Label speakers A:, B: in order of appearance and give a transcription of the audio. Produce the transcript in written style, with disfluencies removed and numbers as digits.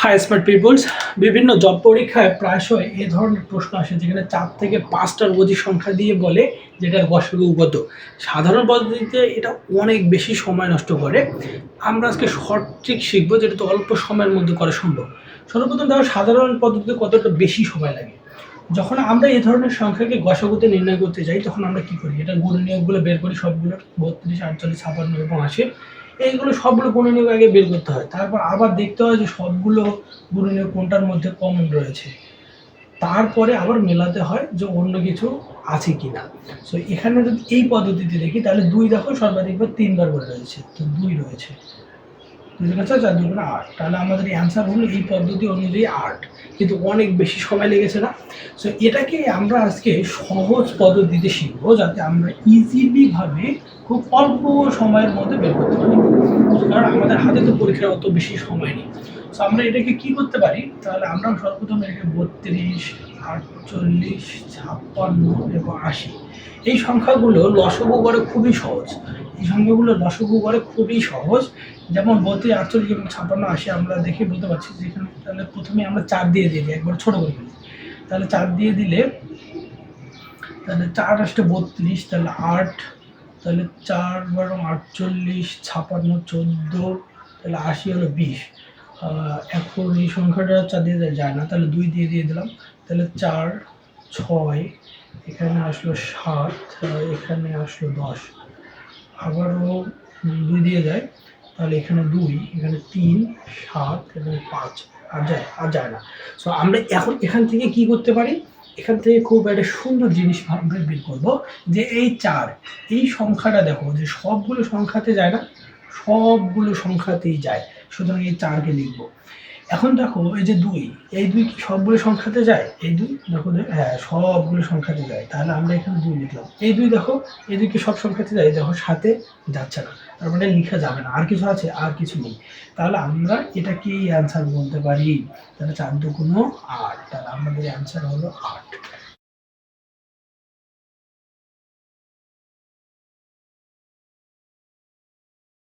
A: High smart people's, বিভিন্ন job পরীক্ষায় প্রায়শই এই ধরনের প্রশ্ন আসে যেখানে 4 থেকে 5টার অধিক সংখ্যা দিয়ে বলে যেটার গসাগু কত। সাধারণ পদ্ধতিতে এটা অনেক বেশি সময় নষ্ট করে। আমরা আজকে শর্ট ট্রিক শিখবো যেটা তো অল্প সময়ের মধ্যে করা সম্ভব। সর্বপ্রথম দেখো সাধারণ পদ্ধতিতে কতটা বেশি সময় লাগে। যখন আমরা এই ধরনের সংখ্যাকে গসাগুতে নির্ণয় করতে যাই তখন আমরা কি করি, এটা গুণনীয়কগুলো বের করি সবগুলো 32, 48, 56 এবং 80। এইগুলো সবগুলো গুণনীয়ক আগে বের করতে হয়, তারপর আবার দেখতে হয় যে সবগুলো গুণনীয়ক কোনটার মধ্যে কমন রয়েছে, তারপরে আবার মেলাতে হয় যে অন্য কিছু আছে কিনা। সো এখানে যদি এই পদ্ধতিতে দেখি তাহলে 2 দেখো সর্বাধিকবার 3বার করে রয়েছে, তো 2 রয়েছে। বুঝতে পারছো? 4 2 8, তাহলে আমাদের অ্যান্সার হলো এই পদ্ধতি অনুযায়ী 8। কিন্তু অনেক বেশি সময় লেগেছে না? সো এটাকে আমরা আজকে সহজ পদ্ধতিতে শিখবো যাতে আমরা ইজিলি ভাবে খুব অল্প সময়ের মধ্যে বের করতে পারি, কারণ আমাদের হাতে তো পরীক্ষার অত বেশি সময় নেই। সো আমরা এটাকে কি করতে পারি, তাহলে আমরা সর্বপ্রথম এটাকে 32, 48, 56 এবং 80 এই সংখ্যাগুলো লসাগু করে খুবই সহজ। এই সংখ্যাগুলো লসাগু করে খুবই সহজ। যেমন 32, 48 এবং 56, 80 আমরা দেখে বলতে পারছি যে এখানে তাহলে প্রথমে আমরা 4 দিয়ে দিই, একবার ছোট করে ফেলি। তাহলে 4 দিয়ে দিলে তাহলে 4 আসতে 32, তাহলে 8, তাহলে 4 বারো 48, 56, 14, তাহলে 80 হলো 20। এখন এই সংখ্যাটা 4 দিয়ে যায় না, তাহলে 2 দিয়ে দিলাম। তাহলে 4, 6, এখানে আসলো 7, এখানে আসলো 10, আবারও 2 দিয়ে যায়, তাহলে এখানে 2, এখানে 3, 7 এবং 5, আর যায় না। সো আমরা এখন এখান থেকে কি করতে পারি, এখান থেকে খুব একটা সুন্দর জিনিস আমরা বের করবো যে এই 4 এই সংখ্যাটা দেখো যে সবগুলো সংখ্যাতে যায় না, সবগুলো সংখ্যাতেই যায়, সুতরাং এই 4কে লিখবো। এখন দেখো এই যে 2, এই 2 কি সবগুলো সংখ্যাতে যায়? এই 2 দেখো, হ্যাঁ সবগুলো সংখ্যাতে যায়, তাহলে আমরা এখানে 2 লিখলাম। এই 2 দেখো, এই 2 কি সব সংখ্যাতে যায়? দেখো সাথে যাচ্ছে না, তার মানে লেখা যাবে না। আর কিছু আছে? আর কিছু নেই। তাহলে আমরা এটাকেই অ্যান্সার বলতে পারি। তাহলে 4 2 8, তাহলে আমাদের অ্যান্সার হলো 8।